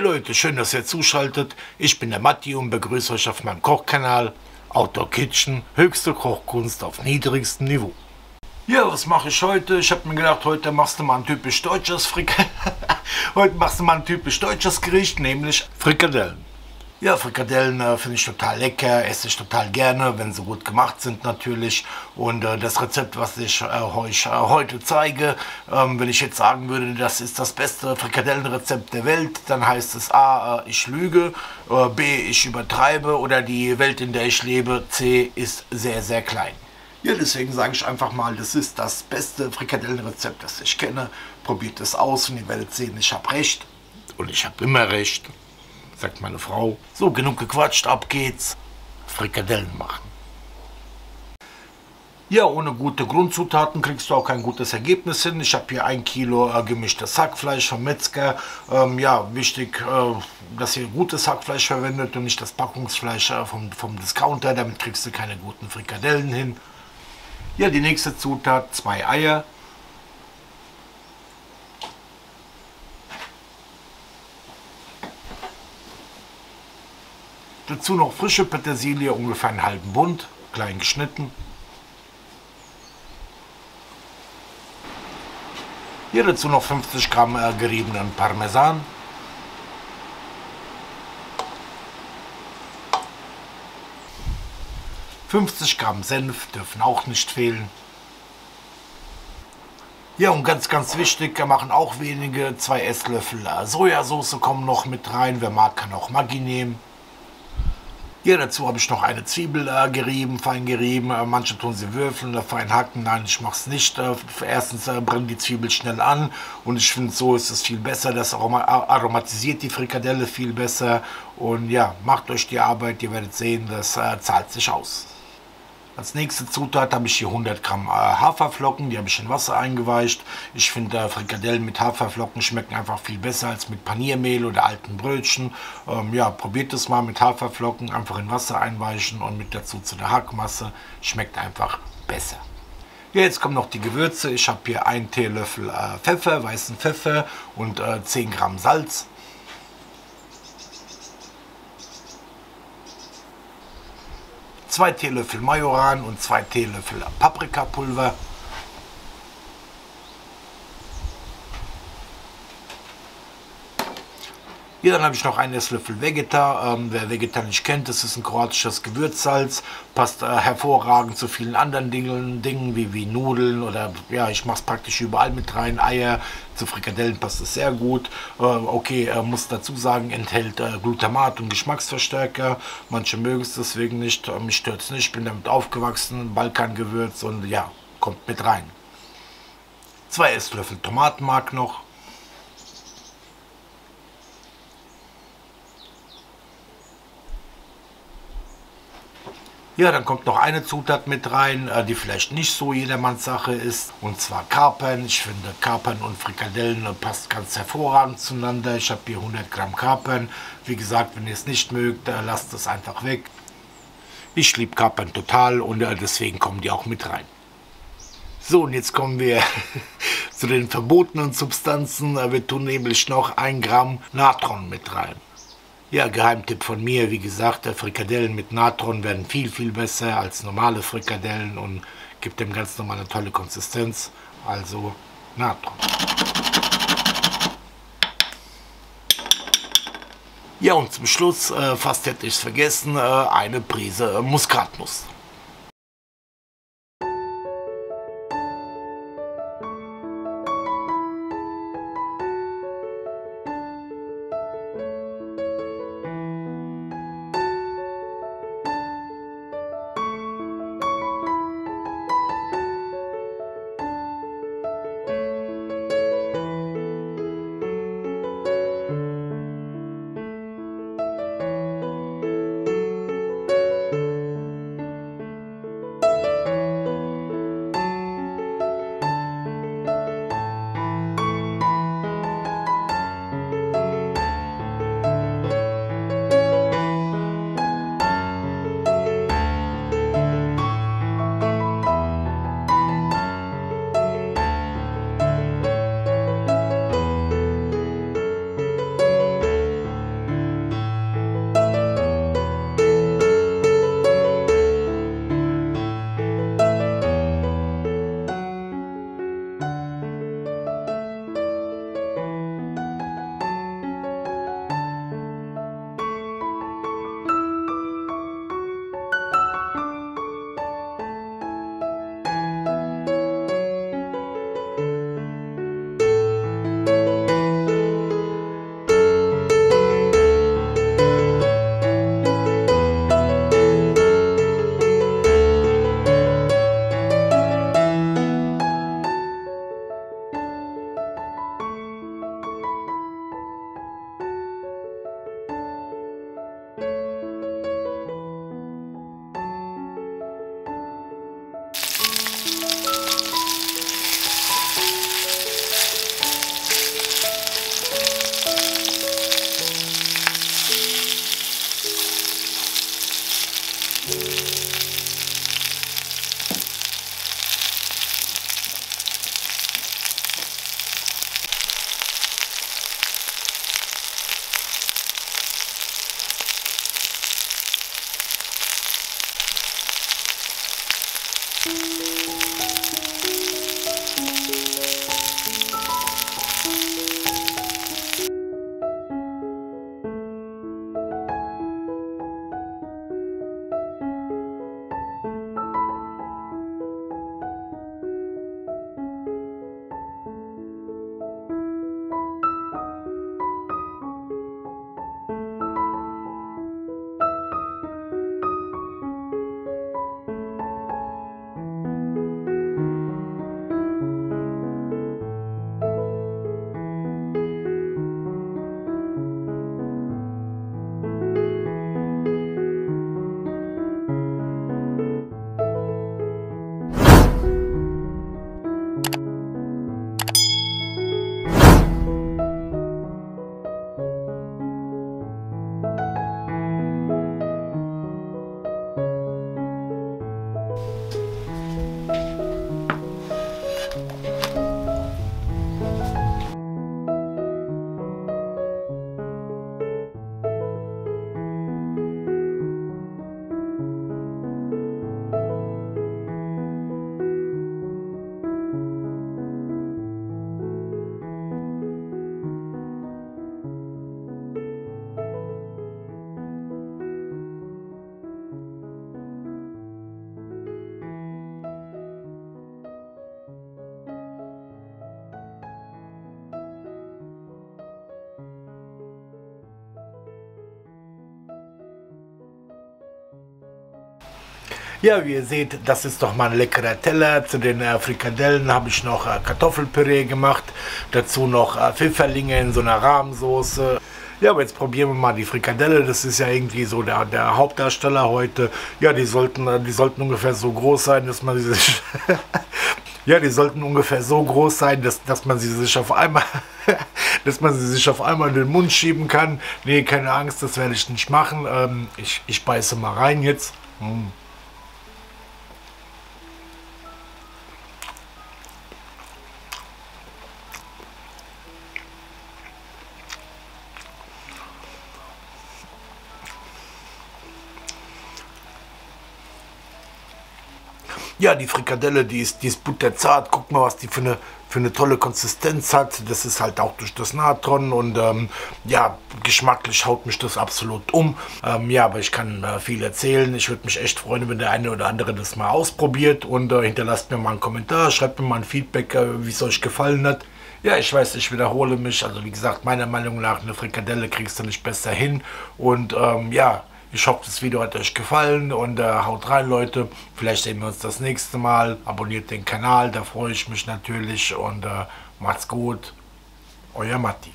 Leute, schön, dass ihr zuschaltet. Ich bin der Matti und begrüße euch auf meinem Kochkanal Outdoor Kitchen, höchste Kochkunst auf niedrigstem Niveau. Ja, was mache ich heute? Ich habe mir gedacht, heute machst du mal ein typisch deutsches heute machst du mal ein typisch deutsches Gericht, nämlich Frikadellen. Ja, Frikadellen finde ich total lecker, esse ich total gerne, wenn sie gut gemacht sind natürlich. Und das Rezept, was ich euch heute zeige, wenn ich jetzt sagen würde, das ist das beste Frikadellenrezept der Welt, dann heißt es A, ich lüge, B, ich übertreibe oder die Welt, in der ich lebe, C, ist sehr, sehr klein. Ja, deswegen sage ich einfach mal, das ist das beste Frikadellenrezept, das ich kenne. Probiert es aus und ihr werdet sehen, ich habe recht. Und ich habe immer recht, sagt meine Frau. So, genug gequatscht, ab geht's. Frikadellen machen. Ja, ohne gute Grundzutaten kriegst du auch kein gutes Ergebnis hin. Ich habe hier 1 Kilo gemischtes Hackfleisch vom Metzger. Ja, wichtig, dass ihr gutes Hackfleisch verwendet und nicht das Packungsfleisch vom Discounter. Damit kriegst du keine guten Frikadellen hin. Ja, die nächste Zutat, 2 Eier. Dazu noch frische Petersilie, ungefähr einen halben Bund, klein geschnitten. Hier dazu noch 50 Gramm geriebenen Parmesan. $50 Gramm Senf dürfen auch nicht fehlen. Ja, und ganz, ganz wichtig, da machen auch wenige, 2 Esslöffel Sojasauce kommen noch mit rein. Wer mag, kann auch Maggi nehmen. Ja, dazu habe ich noch eine Zwiebel gerieben, fein gerieben. Manche tun sie würfeln oder fein hacken. Nein, ich mache es nicht. Erstens brennt die Zwiebel schnell an und ich finde, so ist es viel besser. Das aromatisiert die Frikadelle viel besser. Und ja, macht euch die Arbeit, ihr werdet sehen, das zahlt sich aus. Als nächste Zutat habe ich hier 100 Gramm Haferflocken, die habe ich in Wasser eingeweicht. Ich finde, Frikadellen mit Haferflocken schmecken einfach viel besser als mit Paniermehl oder alten Brötchen. Ja, probiert es mal mit Haferflocken, einfach in Wasser einweichen und mit dazu zu der Hackmasse. Schmeckt einfach besser. Ja, jetzt kommen noch die Gewürze. Ich habe hier 1 Teelöffel Pfeffer, weißen Pfeffer und 10 Gramm Salz. 2 Teelöffel Majoran und 2 Teelöffel Paprikapulver. Hier dann habe ich noch einen Esslöffel Vegeta. Wer Vegeta nicht kennt, das ist ein kroatisches Gewürzsalz. Passt hervorragend zu vielen anderen Dingen wie Nudeln oder ja, ich mache es praktisch überall mit rein. Eier, zu Frikadellen passt es sehr gut. Okay, muss dazu sagen, enthält Glutamat und Geschmacksverstärker. Manche mögen es deswegen nicht. Mich stört es nicht. Ich bin damit aufgewachsen. Balkangewürz und ja, kommt mit rein. 2 Esslöffel Tomatenmark noch. Ja, dann kommt noch eine Zutat mit rein, die vielleicht nicht so jedermanns Sache ist, und zwar Kapern. Ich finde, Kapern und Frikadellen passt ganz hervorragend zueinander. Ich habe hier 100 Gramm Kapern. Wie gesagt, wenn ihr es nicht mögt, lasst es einfach weg. Ich liebe Kapern total und deswegen kommen die auch mit rein. So, und jetzt kommen wir zu den verbotenen Substanzen. Wir tun nämlich noch 1 Gramm Natron mit rein. Ja, Geheimtipp von mir, wie gesagt, Frikadellen mit Natron werden viel, viel besser als normale Frikadellen und gibt dem ganz normal eine tolle Konsistenz, also Natron. Ja, und zum Schluss, fast hätte ich es vergessen, eine Prise Muskatnuss. Ja, wie ihr seht, das ist doch mal ein leckerer Teller. Zu den Frikadellen habe ich noch Kartoffelpüree gemacht. Dazu noch Pfifferlinge in so einer Rahmsoße. Ja, aber jetzt probieren wir mal die Frikadelle. Das ist ja irgendwie so der Hauptdarsteller heute. Ja, die sollten ungefähr so groß sein, dass man sie sich... Ja, die sollten ungefähr so groß sein, dass man sie sich auf einmal... dass man sie sich auf einmal in den Mund schieben kann. Nee, keine Angst, das werde ich nicht machen. Ich beiße mal rein jetzt. Ja, die Frikadelle, die ist butterzart. Guck mal, was die für eine tolle Konsistenz hat. Das ist halt auch durch das Natron und ja, geschmacklich haut mich das absolut um. Ja, aber ich kann viel erzählen. Ich würde mich echt freuen, wenn der eine oder andere das mal ausprobiert und hinterlasst mir mal einen Kommentar, schreibt mir mal ein Feedback, wie es euch gefallen hat. Ja, ich weiß, ich wiederhole mich. Also wie gesagt, meiner Meinung nach, eine Frikadelle kriegst du nicht besser hin. Und ja, ich hoffe, das Video hat euch gefallen und haut rein, Leute. Vielleicht sehen wir uns das nächste Mal. Abonniert den Kanal, da freue ich mich natürlich und macht's gut. Euer Matti.